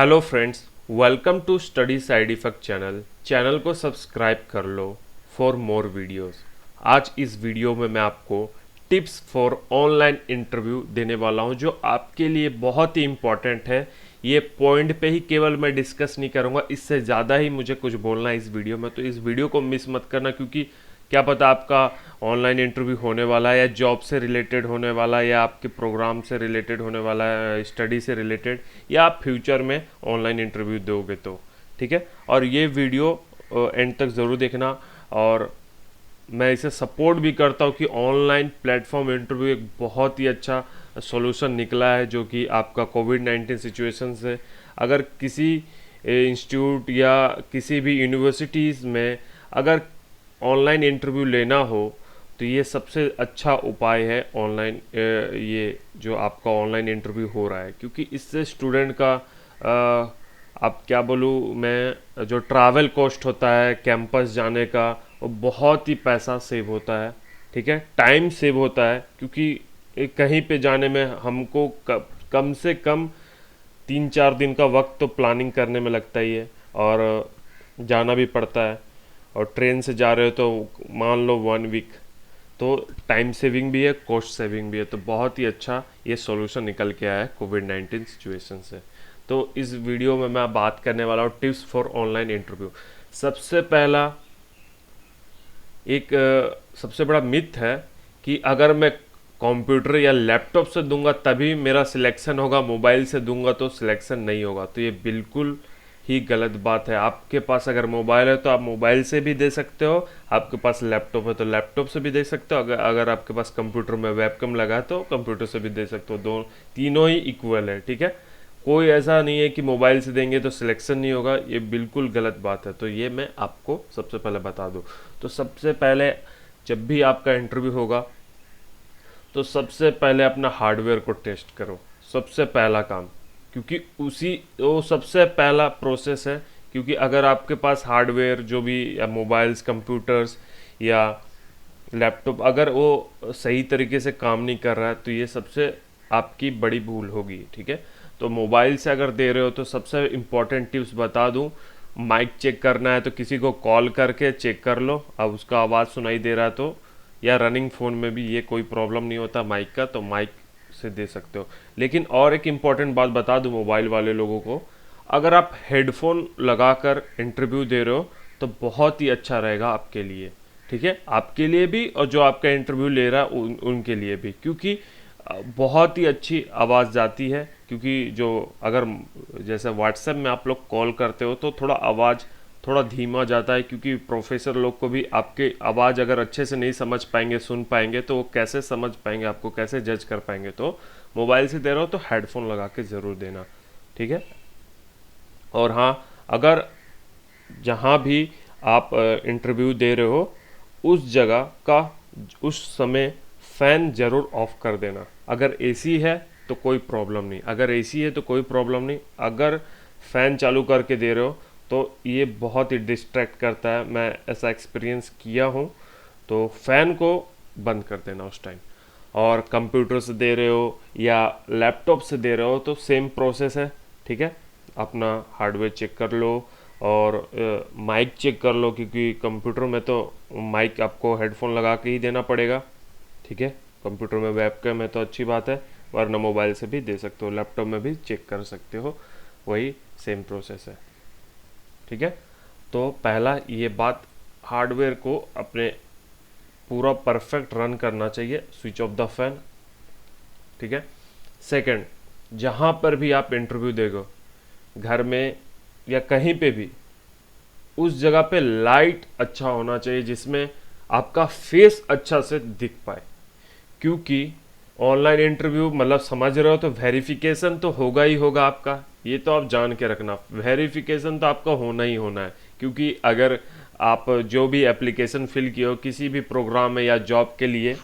Hello friends, welcome to study side effect channel को subscribe कर लो फॉर मोर वीडियोस। आज इस वीडियो में मैं आपको टिप्स फॉर ऑनलाइन इंटरव्यू देने वाला हूं जो आपके लिए बहुत ही इम्पॉर्टेंट है। ये पॉइंट पे ही केवल मैं डिस्कस नहीं करूंगा, इससे ज़्यादा ही मुझे कुछ बोलना है इस वीडियो में, तो इस वीडियो को मिस मत करना, क्योंकि क्या पता आपका ऑनलाइन इंटरव्यू होने वाला है या जॉब से रिलेटेड होने वाला है या आपके प्रोग्राम से रिलेटेड होने वाला है, स्टडी से रिलेटेड, या आप फ्यूचर में ऑनलाइन इंटरव्यू दोगे तो ठीक है। और ये वीडियो एंड तक ज़रूर देखना। और मैं इसे सपोर्ट भी करता हूँ कि ऑनलाइन प्लेटफॉर्म इंटरव्यू एक बहुत ही अच्छा सॉल्यूशन निकला है, जो कि आपका कोविड-19 सिचुएशन से अगर किसी इंस्टीट्यूट या किसी भी यूनिवर्सिटीज़ में अगर ऑनलाइन इंटरव्यू लेना हो तो ये सबसे अच्छा उपाय है। ऑनलाइन ये जो आपका ऑनलाइन इंटरव्यू हो रहा है, क्योंकि इससे स्टूडेंट का आप क्या बोलूँ मैं, जो ट्रैवल कॉस्ट होता है कैंपस जाने का, वो बहुत ही पैसा सेव होता है। ठीक है, टाइम सेव होता है, क्योंकि कहीं पे जाने में हमको कम से कम 3-4 दिन का वक्त तो प्लानिंग करने में लगता ही है, और जाना भी पड़ता है। और ट्रेन से जा रहे हो तो मान लो 1 वीक, तो टाइम सेविंग भी है, कॉस्ट सेविंग भी है। तो बहुत ही अच्छा ये सॉल्यूशन निकल के आया है कोविड-19 सिचुएशन से। तो इस वीडियो में मैं बात करने वाला हूँ टिप्स फॉर ऑनलाइन इंटरव्यू। सबसे पहला एक सबसे बड़ा मिथ है कि अगर मैं कंप्यूटर या लैपटॉप से दूंगा तभी मेरा सिलेक्शन होगा, मोबाइल से दूंगा तो सिलेक्शन नहीं होगा। तो ये बिल्कुल ही गलत बात है। आपके पास अगर मोबाइल है तो आप मोबाइल से भी दे सकते हो, आपके पास लैपटॉप है तो लैपटॉप से भी दे सकते हो, अगर आपके पास कंप्यूटर में वेबकैम लगा है तो कंप्यूटर से भी दे सकते हो। दो तीनों ही इक्वल है, ठीक है। कोई ऐसा नहीं है कि मोबाइल से देंगे तो सिलेक्शन नहीं होगा, ये बिल्कुल गलत बात है। तो ये मैं आपको सबसे पहले बता दूं। तो सबसे पहले जब भी आपका इंटरव्यू होगा तो सबसे पहले अपना हार्डवेयर को टेस्ट करो, सबसे पहला काम, क्योंकि उसी वो सबसे पहला प्रोसेस है। क्योंकि अगर आपके पास हार्डवेयर जो भी या मोबाइल्स कंप्यूटर्स या लैपटॉप अगर वो सही तरीके से काम नहीं कर रहा है तो ये सबसे आपकी बड़ी भूल होगी, ठीक है। तो मोबाइल से अगर दे रहे हो तो सबसे इम्पोर्टेंट टिप्स बता दूं, माइक चेक करना है तो किसी को कॉल करके चेक कर लो, अब उसका आवाज़ सुनाई दे रहा है तो, या रनिंग फ़ोन में भी ये कोई प्रॉब्लम नहीं होता माइक का, तो माइक से दे सकते हो। लेकिन और एक इम्पॉर्टेंट बात बता दूं मोबाइल वाले लोगों को, अगर आप हेडफोन लगाकर इंटरव्यू दे रहे हो तो बहुत ही अच्छा रहेगा आपके लिए, ठीक है, आपके लिए भी और जो आपका इंटरव्यू ले रहा है उनके लिए भी, क्योंकि बहुत ही अच्छी आवाज़ जाती है। क्योंकि जो अगर जैसे व्हाट्सएप में आप लोग कॉल करते हो तो थोड़ा आवाज़ थोड़ा धीमा जाता है, क्योंकि प्रोफेसर लोग को भी आपके आवाज़ अगर अच्छे से नहीं समझ पाएंगे, सुन पाएंगे, तो वो कैसे समझ पाएंगे, आपको कैसे जज कर पाएंगे। तो मोबाइल से दे रहे हो तो हेडफोन लगा के ज़रूर देना, ठीक है। और हाँ, अगर जहाँ भी आप इंटरव्यू दे रहे हो उस जगह का उस समय फ़ैन ज़रूर ऑफ कर देना। अगर एसी है तो कोई प्रॉब्लम नहीं, अगर एसी है तो कोई प्रॉब्लम नहीं, अगर फ़ैन चालू करके दे रहे हो तो ये बहुत ही डिस्ट्रैक्ट करता है, मैं ऐसा एक्सपीरियंस किया हूँ। तो फ़ैन को बंद कर देना उस टाइम। और कंप्यूटर से दे रहे हो या लैपटॉप से दे रहे हो तो सेम प्रोसेस है, ठीक है। अपना हार्डवेयर चेक कर लो और माइक चेक कर लो, क्योंकि कंप्यूटर में तो माइक आपको हेडफोन लगा के ही देना पड़ेगा, ठीक है। कंप्यूटर में वेबकैम है तो अच्छी बात है, वरना मोबाइल से भी दे सकते हो, लैपटॉप में भी चेक कर सकते हो, वही सेम प्रोसेस है, ठीक है। तो पहला ये बात, हार्डवेयर को अपने पूरा परफेक्ट रन करना चाहिए, स्विच ऑफ द फैन, ठीक है। सेकंड, जहाँ पर भी आप इंटरव्यू देगो, घर में या कहीं पे भी, उस जगह पे लाइट अच्छा होना चाहिए जिसमें आपका फेस अच्छा से दिख पाए। क्योंकि ऑनलाइन इंटरव्यू मतलब समझ रहे हो तो वेरिफिकेशन तो होगा ही होगा आपका, ये तो आप जान के रखना, वेरिफिकेशन तो आपका होना ही होना है। क्योंकि अगर आप जो भी एप्लीकेशन फिल किए हो किसी भी प्रोग्राम में या जॉब के लिए,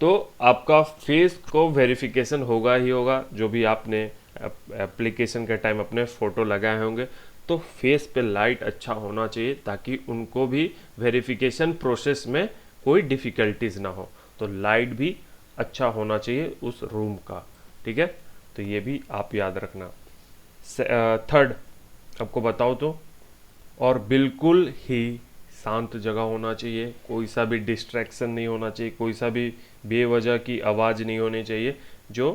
तो आपका फेस को वेरिफिकेशन होगा ही होगा। जो भी आपने एप्लीकेशन के टाइम अपने फ़ोटो लगाए होंगे तो फेस पे लाइट अच्छा होना चाहिए, ताकि उनको भी वेरिफिकेशन प्रोसेस में कोई डिफ़िकल्टीज ना हो। तो लाइट भी अच्छा होना चाहिए उस रूम का, ठीक है। तो ये भी आप याद रखना। थर्ड आपको बताओ तो, और बिल्कुल ही शांत जगह होना चाहिए, कोई सा भी डिस्ट्रैक्शन नहीं होना चाहिए, कोई सा भी बेवजह की आवाज़ नहीं होनी चाहिए जो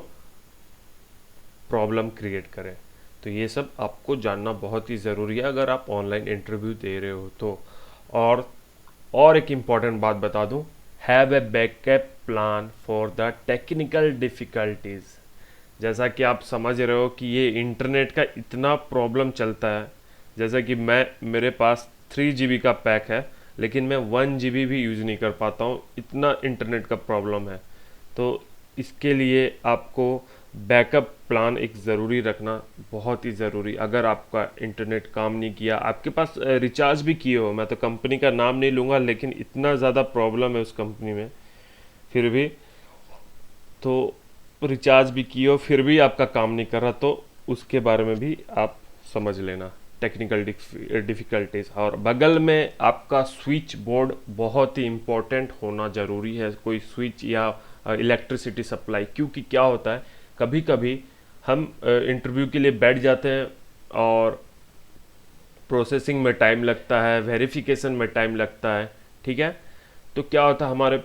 प्रॉब्लम क्रिएट करें। तो ये सब आपको जानना बहुत ही ज़रूरी है अगर आप ऑनलाइन इंटरव्यू दे रहे हो तो। और और एक इम्पॉर्टेंट बात बता दूं, have a backup plan for the technical difficulties. जैसा कि आप समझ रहे हो कि ये इंटरनेट का इतना प्रॉब्लम चलता है, जैसा कि मेरे पास 3 GB का पैक है लेकिन मैं 1 GB भी यूज़ नहीं कर पाता हूँ, इतना इंटरनेट का प्रॉब्लम है। तो इसके लिए आपको बैकअप प्लान एक ज़रूरी रखना बहुत ही ज़रूरी। अगर आपका इंटरनेट काम नहीं किया, आपके पास रिचार्ज भी किए हो, मैं तो कंपनी का नाम नहीं लूँगा लेकिन इतना ज़्यादा प्रॉब्लम है उस कंपनी में, फिर भी तो रिचार्ज भी किए हो फिर भी आपका काम नहीं कर रहा, तो उसके बारे में भी आप समझ लेना टेक्निकल डिफ़िकल्टीज। और बगल में आपका स्विच बोर्ड बहुत ही इम्पोर्टेंट होना ज़रूरी है, कोई स्विच या इलेक्ट्रिसिटी सप्लाई। क्योंकि क्या होता है, कभी कभी हम इंटरव्यू के लिए बैठ जाते हैं और प्रोसेसिंग में टाइम लगता है, वेरिफिकेशन में टाइम लगता है, ठीक है। तो क्या होता है, हमारे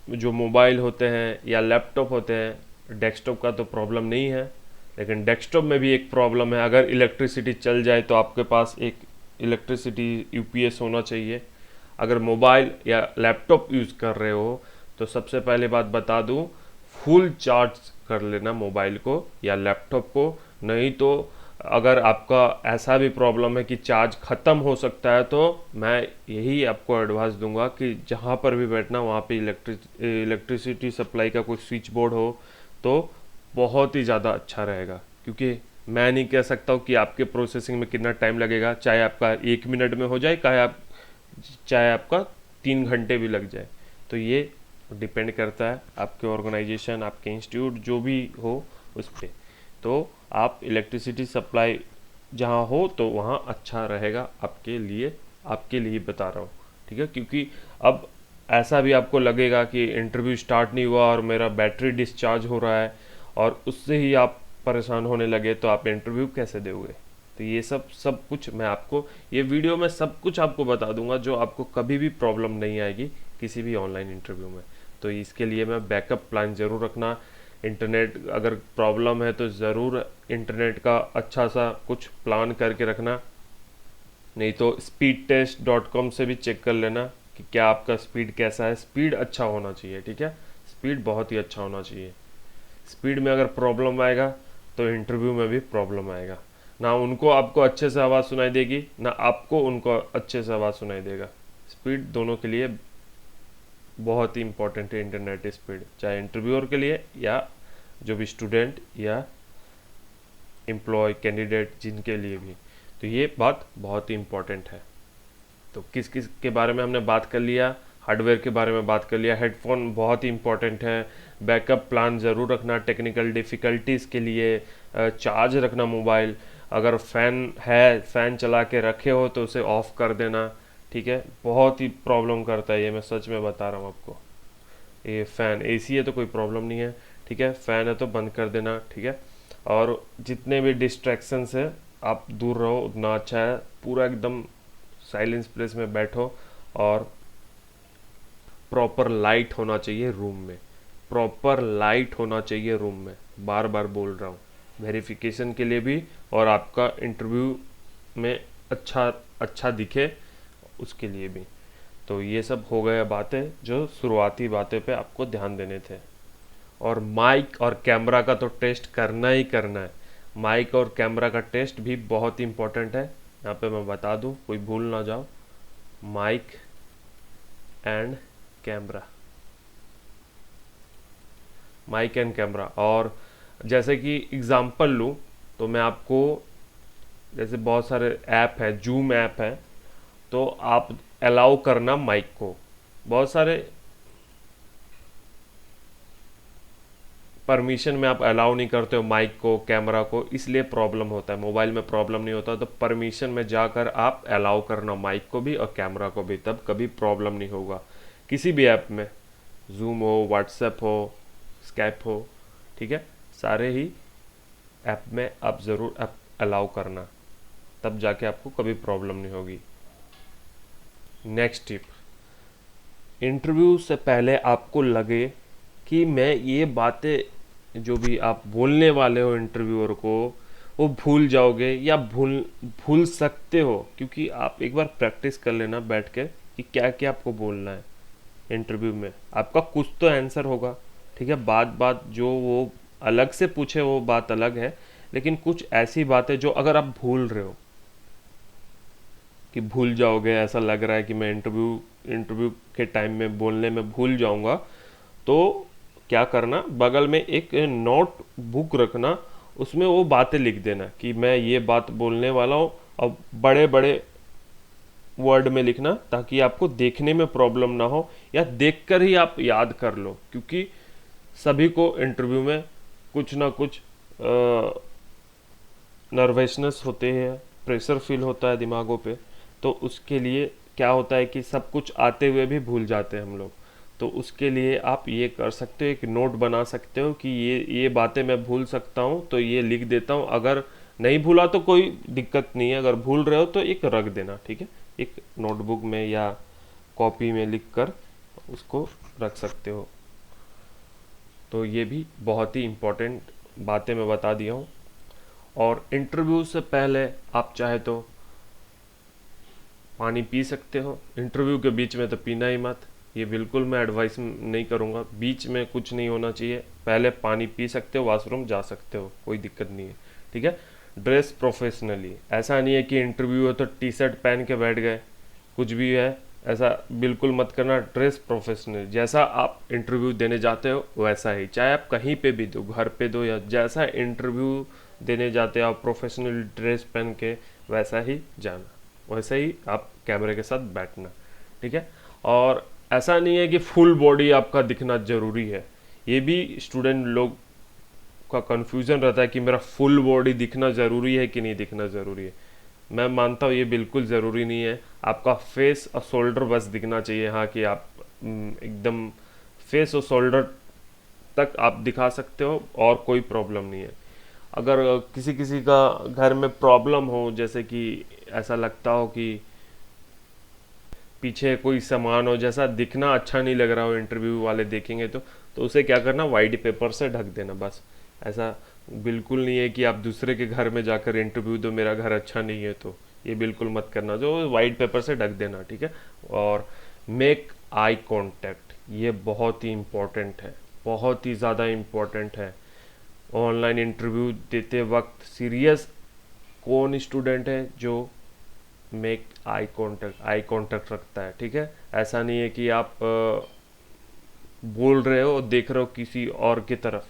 जो मोबाइल होते हैं या लैपटॉप होते हैं, डेस्कटॉप का तो प्रॉब्लम नहीं है लेकिन डेस्कटॉप में भी एक प्रॉब्लम है। अगर इलेक्ट्रिसिटी चल जाए तो आपके पास एक इलेक्ट्रिसिटी यूपीएस होना चाहिए। अगर मोबाइल या लैपटॉप यूज़ कर रहे हो तो सबसे पहले बात बता दूं, फुल चार्ज कर लेना मोबाइल को या लैपटॉप को। नहीं तो अगर आपका ऐसा भी प्रॉब्लम है कि चार्ज ख़त्म हो सकता है, तो मैं यही आपको एडवाइस दूंगा कि जहाँ पर भी बैठना वहाँ पे इलेक्ट्रिसिटी सप्लाई का कोई स्विच बोर्ड हो तो बहुत ही ज़्यादा अच्छा रहेगा। क्योंकि मैं नहीं कह सकता हूँ कि आपके प्रोसेसिंग में कितना टाइम लगेगा, चाहे आपका 1 मिनट में हो जाए, चाहे आपका 3 घंटे भी लग जाए। तो ये डिपेंड करता है आपके ऑर्गेनाइजेशन, आपके इंस्टीट्यूट जो भी हो उस पर। तो आप इलेक्ट्रिसिटी सप्लाई जहाँ हो तो वहाँ अच्छा रहेगा आपके लिए बता रहा हूँ, ठीक है। क्योंकि अब ऐसा भी आपको लगेगा कि इंटरव्यू स्टार्ट नहीं हुआ और मेरा बैटरी डिस्चार्ज हो रहा है और उससे ही आप परेशान होने लगे, तो आप इंटरव्यू कैसे दोगे। तो ये सब कुछ मैं आपको ये वीडियो में सब कुछ आपको बता दूंगा जो आपको कभी भी प्रॉब्लम नहीं आएगी किसी भी ऑनलाइन इंटरव्यू में। तो इसके लिए मैं बैकअप प्लान ज़रूर रखना। इंटरनेट अगर प्रॉब्लम है तो ज़रूर इंटरनेट का अच्छा सा कुछ प्लान करके रखना। नहीं तो speedtest.com से भी चेक कर लेना कि क्या आपका स्पीड कैसा है। स्पीड अच्छा होना चाहिए, ठीक है, स्पीड बहुत ही अच्छा होना चाहिए। स्पीड में अगर प्रॉब्लम आएगा तो इंटरव्यू में भी प्रॉब्लम आएगा। ना उनको आपको अच्छे से आवाज़ सुनाई देगी, ना आपको उनको अच्छे से आवाज़ सुनाई देगा। स्पीड दोनों के लिए बहुत ही इंपॉर्टेंट है इंटरनेट स्पीड, चाहे इंटरव्यूअर के लिए या जो भी स्टूडेंट या एम्प्लॉय कैंडिडेट जिनके लिए भी। तो ये बात बहुत ही इम्पोर्टेंट है। तो किस किस के बारे में हमने बात कर लिया, हार्डवेयर के बारे में बात कर लिया, हेडफोन बहुत ही इम्पोर्टेंट है, बैकअप प्लान ज़रूर रखना टेक्निकल डिफ़िकल्टीज़ के लिए, चार्ज रखना मोबाइल, अगर फ़ैन चला के रखे हो तो उसे ऑफ़ कर देना, ठीक है। बहुत ही प्रॉब्लम करता है ये, मैं सच में बता रहा हूँ आपको। ये फ़ैन एसी है तो कोई प्रॉब्लम नहीं है, ठीक है, फ़ैन है तो बंद कर देना, ठीक है। और जितने भी डिस्ट्रैक्शन से आप दूर रहो उतना अच्छा है। पूरा एकदम साइलेंस प्लेस में बैठो और प्रॉपर लाइट होना चाहिए रूम में, प्रॉपर लाइट होना चाहिए रूम में, बार बार बोल रहा हूँ, वेरिफिकेशन के लिए भी और आपका इंटरव्यू में अच्छा दिखे उसके लिए भी। तो ये सब हो गया बातें जो शुरुआती बातें पे आपको ध्यान देने थे। और माइक और कैमरा का तो टेस्ट करना ही करना है। माइक और कैमरा का टेस्ट भी बहुत ही इम्पोर्टेंट है, यहाँ पे मैं बता दूँ, कोई भूल ना जाओ। Mic and camera, mic and camera. और जैसे कि एग्जांपल लूँ तो मैं आपको, जैसे बहुत सारे ऐप है, जूम ऐप है, तो आप अलाउ करना माइक को। बहुत सारे परमिशन में आप अलाउ नहीं करते हो माइक को, कैमरा को, इसलिए प्रॉब्लम होता है। मोबाइल में प्रॉब्लम नहीं होता, तो परमिशन में जाकर आप अलाउ करना माइक को भी और कैमरा को भी, तब कभी प्रॉब्लम नहीं होगा किसी भी ऐप में, जूम हो, व्हाट्सएप हो, स्काइप हो, ठीक है, सारे ही ऐप में आप ज़रूर अलाउ करना, तब जाके आपको कभी प्रॉब्लम नहीं होगी। नेक्स्ट टिप, इंटरव्यू से पहले आपको लगे कि मैं ये बातें जो भी आप बोलने वाले हो इंटरव्यूअर को वो भूल जाओगे या भूल भूल सकते हो, क्योंकि आप एक बार प्रैक्टिस कर लेना बैठ के कि क्या क्या आपको बोलना है इंटरव्यू में। आपका कुछ तो आंसर होगा, ठीक है, बात जो वो अलग से पूछे वो बात अलग है, लेकिन कुछ ऐसी बातें जो अगर आप भूल रहे हो कि भूल जाओगे, ऐसा लग रहा है कि मैं इंटरव्यू के टाइम में बोलने में भूल जाऊंगा, तो क्या करना, बगल में एक नोट बुक रखना, उसमें वो बातें लिख देना कि मैं ये बात बोलने वाला हूँ, और बड़े बड़े वर्ड में लिखना ताकि आपको देखने में प्रॉब्लम ना हो या देखकर ही आप याद कर लो, क्योंकि सभी को इंटरव्यू में कुछ ना कुछ नर्वसनेस होते हैं, प्रेशर फील होता है दिमागों पे, तो उसके लिए क्या होता है कि सब कुछ आते हुए भी भूल जाते हैं हम लोग। तो उसके लिए आप ये कर सकते हो, एक नोट बना सकते हो कि ये बातें मैं भूल सकता हूँ तो ये लिख देता हूँ, अगर नहीं भूला तो कोई दिक्कत नहीं है, अगर भूल रहे हो तो एक रख देना, ठीक है, एक नोटबुक में या कॉपी में लिख कर उसको रख सकते हो। तो ये भी बहुत ही इम्पोर्टेंट बातें मैं बता दिया हूँ। और इंटरव्यू से पहले आप चाहे तो पानी पी सकते हो, इंटरव्यू के बीच में तो पीना ही मत, ये बिल्कुल मैं एडवाइस नहीं करूँगा, बीच में कुछ नहीं होना चाहिए, पहले पानी पी सकते हो, वॉशरूम जा सकते हो, कोई दिक्कत नहीं है, ठीक है। ड्रेस प्रोफेशनली, ऐसा नहीं है कि इंटरव्यू है तो टी शर्ट पहन के बैठ गए, कुछ भी है ऐसा बिल्कुल मत करना। ड्रेस प्रोफेशनल, जैसा आप इंटरव्यू देने जाते हो वैसा ही, चाहे आप कहीं पे भी दो, घर पे दो, या जैसा इंटरव्यू देने जाते हो आप प्रोफेशनल ड्रेस पहन के वैसा ही जाना, वैसे ही आप कैमरे के साथ बैठना, ठीक है। और ऐसा नहीं है कि फुल बॉडी आपका दिखना ज़रूरी है, ये भी स्टूडेंट लोग का कन्फ्यूज़न रहता है कि मेरा फुल बॉडी दिखना ज़रूरी है कि नहीं दिखना ज़रूरी है। मैं मानता हूँ ये बिल्कुल ज़रूरी नहीं है, आपका फेस और शोल्डर बस दिखना चाहिए, हाँ, कि आप एकदम फेस और शोल्डर तक आप दिखा सकते हो और कोई प्रॉब्लम नहीं है। अगर किसी किसी का घर में प्रॉब्लम हो, जैसे कि ऐसा लगता हो कि पीछे कोई सामान हो, जैसा दिखना अच्छा नहीं लग रहा हो, इंटरव्यू वाले देखेंगे तो उसे क्या करना, वाइट पेपर से ढक देना बस। ऐसा बिल्कुल नहीं है कि आप दूसरे के घर में जाकर इंटरव्यू दो, मेरा घर अच्छा नहीं है, तो ये बिल्कुल मत करना, जो वाइट पेपर से ढक देना, ठीक है। और मेक आई कांटेक्ट, ये बहुत ही इम्पोर्टेंट है, बहुत ही ज़्यादा इम्पोर्टेंट है। ऑनलाइन इंटरव्यू देते वक्त सीरियस कौन स्टूडेंट है जो मेक आई कांटेक्ट रखता है, ठीक है। ऐसा नहीं है कि आप बोल रहे हो और देख रहे हो किसी और की तरफ,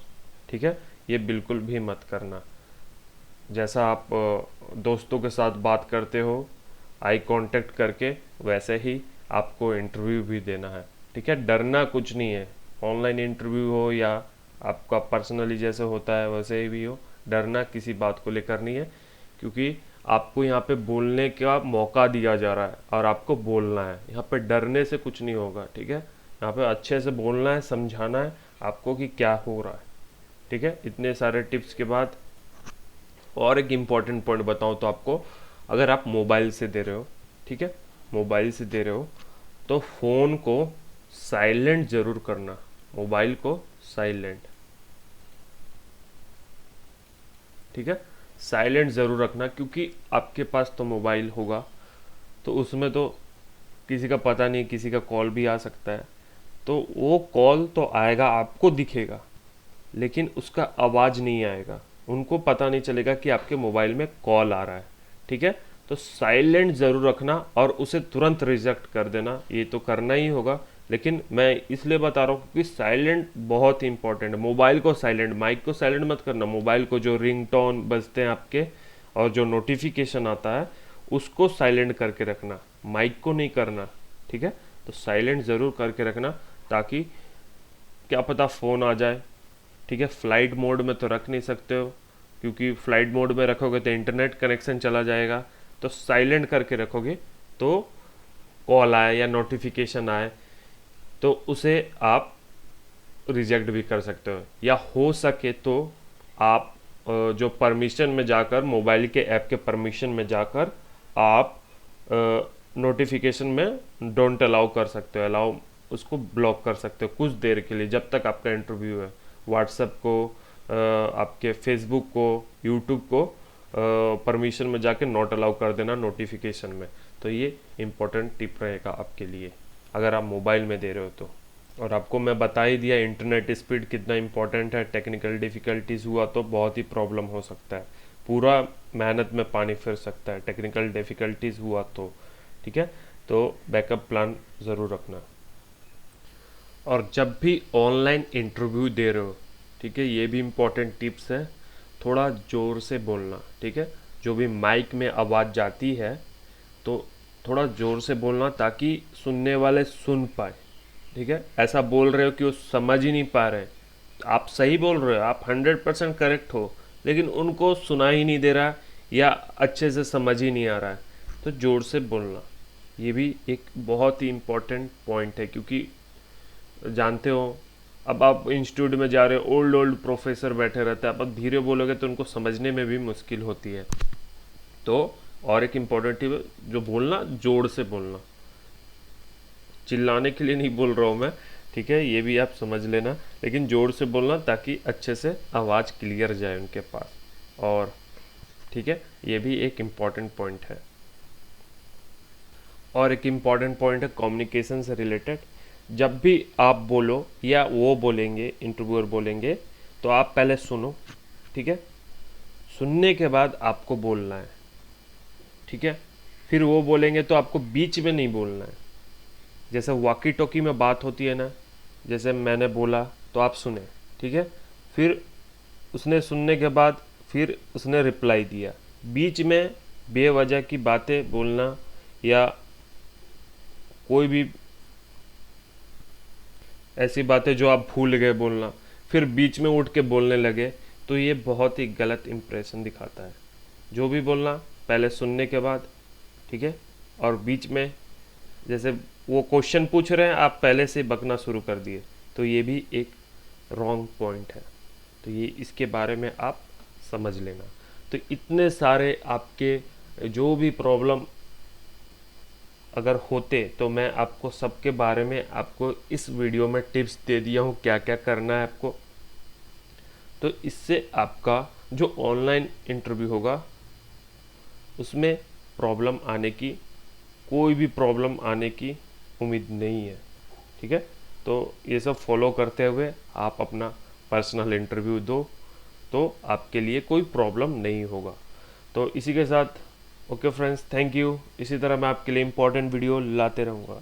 ठीक है, ये बिल्कुल भी मत करना। जैसा आप दोस्तों के साथ बात करते हो आई कांटेक्ट करके, वैसे ही आपको इंटरव्यू भी देना है, ठीक है। डरना कुछ नहीं है, ऑनलाइन इंटरव्यू हो या आपका पर्सनली जैसे होता है वैसे ही भी हो, डरना किसी बात को लेकर नहीं है, क्योंकि आपको यहाँ पे बोलने का मौका दिया जा रहा है और आपको बोलना है, यहाँ पे डरने से कुछ नहीं होगा, ठीक है। यहाँ पे अच्छे से बोलना है, समझाना है आपको कि क्या हो रहा है, ठीक है। इतने सारे टिप्स के बाद और एक इम्पॉर्टेंट पॉइंट बताऊँ तो आपको, अगर आप मोबाइल से दे रहे हो, ठीक है, मोबाइल से दे रहे हो तो फ़ोन को साइलेंट ज़रूर करना, मोबाइल को साइलेंट, ठीक है, साइलेंट ज़रूर रखना, क्योंकि आपके पास तो मोबाइल होगा तो उसमें तो किसी का पता नहीं, किसी का कॉल भी आ सकता है, तो वो कॉल तो आएगा, आपको दिखेगा लेकिन उसका आवाज़ नहीं आएगा, उनको पता नहीं चलेगा कि आपके मोबाइल में कॉल आ रहा है, ठीक है। तो साइलेंट ज़रूर रखना और उसे तुरंत रिजेक्ट कर देना, ये तो करना ही होगा, लेकिन मैं इसलिए बता रहा हूँ क्योंकि साइलेंट बहुत ही इंपॉर्टेंट है। मोबाइल को साइलेंट, माइक को साइलेंट मत करना, मोबाइल को जो रिंगटोन बजते हैं आपके और जो नोटिफिकेशन आता है उसको साइलेंट करके रखना, माइक को नहीं करना, ठीक है। तो साइलेंट ज़रूर करके रखना, ताकि क्या पता फ़ोन आ जाए, ठीक है। फ्लाइट मोड में तो रख नहीं सकते हो, क्योंकि फ्लाइट मोड में रखोगे तो इंटरनेट कनेक्शन चला जाएगा, तो साइलेंट करके रखोगे तो कॉल आए या नोटिफिकेशन आए तो उसे आप रिजेक्ट भी कर सकते हो, या हो सके तो आप जो परमिशन में जाकर, मोबाइल के ऐप के परमिशन में जाकर आप नोटिफिकेशन में डोंट अलाउ कर सकते हो, अलाउ उसको ब्लॉक कर सकते हो कुछ देर के लिए, जब तक आपका इंटरव्यू है। व्हाट्सएप को, आपके फेसबुक को, यूट्यूब को परमिशन में जाके नॉट अलाउ कर देना नोटिफिकेशन में। तो ये इम्पोर्टेंट टिप रहेगा आपके लिए अगर आप मोबाइल में दे रहे हो तो। और आपको मैं बता ही दिया इंटरनेट स्पीड कितना इम्पोर्टेंट है। टेक्निकल डिफ़िकल्टीज़ हुआ तो बहुत ही प्रॉब्लम हो सकता है, पूरा मेहनत में पानी फिर सकता है टेक्निकल डिफ़िकल्टीज़ हुआ तो। ठीक है, तो बैकअप प्लान ज़रूर रखना। और जब भी ऑनलाइन इंटरव्यू दे रहे हो, ठीक है, ये भी इम्पोर्टेंट टिप्स है, थोड़ा ज़ोर से बोलना। ठीक है, जो भी माइक में आवाज़ जाती है तो थोड़ा ज़ोर से बोलना ताकि सुनने वाले सुन पाए। ठीक है, ऐसा बोल रहे हो कि वो समझ ही नहीं पा रहे। आप सही बोल रहे हो, आप 100% करेक्ट हो, लेकिन उनको सुना ही नहीं दे रहा या अच्छे से समझ ही नहीं आ रहा है, तो ज़ोर से बोलना। ये भी एक बहुत ही इम्पोर्टेंट पॉइंट है, क्योंकि जानते हो अब आप इंस्टीट्यूट में जा रहे हो, ओल्ड ओल्ड प्रोफेसर बैठे रहते हैं, आप धीरे बोलोगे तो उनको समझने में भी मुश्किल होती है। तो और एक इम्पोर्टेंट टिप है, जो बोलना जोर से बोलना, चिल्लाने के लिए नहीं बोल रहा हूँ मैं। ठीक है, ये भी आप समझ लेना, लेकिन जोर से बोलना ताकि अच्छे से आवाज़ क्लियर जाए उनके पास। और ठीक है, ये भी एक इम्पॉर्टेंट पॉइंट है। और एक इम्पॉर्टेंट पॉइंट है कम्युनिकेशन से रिलेटेड। जब भी आप बोलो या वो बोलेंगे, इंटरव्यूअर बोलेंगे, तो आप पहले सुनो। ठीक है, सुनने के बाद आपको बोलना है। ठीक है, फिर वो बोलेंगे तो आपको बीच में नहीं बोलना है। जैसे वॉकी टॉकी में बात होती है ना, जैसे मैंने बोला तो आप सुने। ठीक है, फिर उसने सुनने के बाद फिर उसने रिप्लाई दिया। बीच में बेवजह की बातें बोलना या कोई भी ऐसी बातें जो आप भूल गए बोलना, फिर बीच में उठ के बोलने लगे, तो ये बहुत ही गलत इंप्रेशन दिखाता है। जो भी बोलना पहले सुनने के बाद। ठीक है, और बीच में जैसे वो क्वेश्चन पूछ रहे हैं, आप पहले से बकना शुरू कर दिए, तो ये भी एक रॉन्ग पॉइंट है। तो ये इसके बारे में आप समझ लेना। तो इतने सारे आपके जो भी प्रॉब्लम अगर होते, तो मैं आपको सबके बारे में आपको इस वीडियो में टिप्स दे दिया हूँ क्या क्या करना है आपको। तो इससे आपका जो ऑनलाइन इंटरव्यू होगा उसमें प्रॉब्लम आने की, कोई भी प्रॉब्लम आने की उम्मीद नहीं है। ठीक है, तो ये सब फॉलो करते हुए आप अपना पर्सनल इंटरव्यू दो, तो आपके लिए कोई प्रॉब्लम नहीं होगा। तो इसी के साथ ओके फ्रेंड्स, थैंक यू। इसी तरह मैं आपके लिए इम्पोर्टेंट वीडियो लाते रहूँगा।